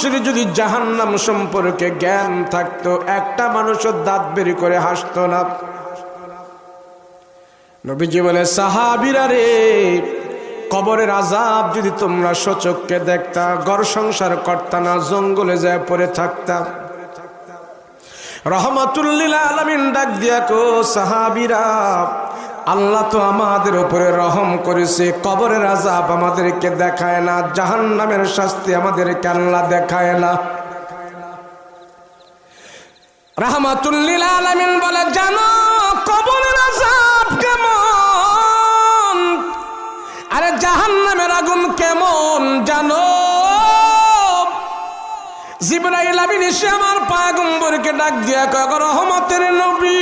মানুষের যদি জাহান্নাম সম্পর্কে জ্ঞান থাকতো একটা মানুষও দাঁত বের করে হাসতো না। নবীজি বলে, সাহাবীরা রে, কবরের আযাব যদি তোমরা সচক্ষে দেখতা, ঘর সংসার করতা না, জঙ্গলে যায় পড়ে থাকতা। রহমাতুল লিল আলামিন ডাক দিয়া কো, সাহাবীরা, আল্লাহ তো আমাদের উপরে রহম করেছে, কবরের আযাব আমাদেরকে দেখায় না, জাহান্নামের শাস্তি আমাদেরকে আল্লাহ দেখায় না। রহমাতুল লিল আলামিন বলে, জানো কবরের আযাব কেমন, আরে জাহান্নামের আগুন কেমন জানো? জিবরাইল আমিন এসে আমার পয়গম্বরকে ডাক দিয়া কয়, রহমতের নবী,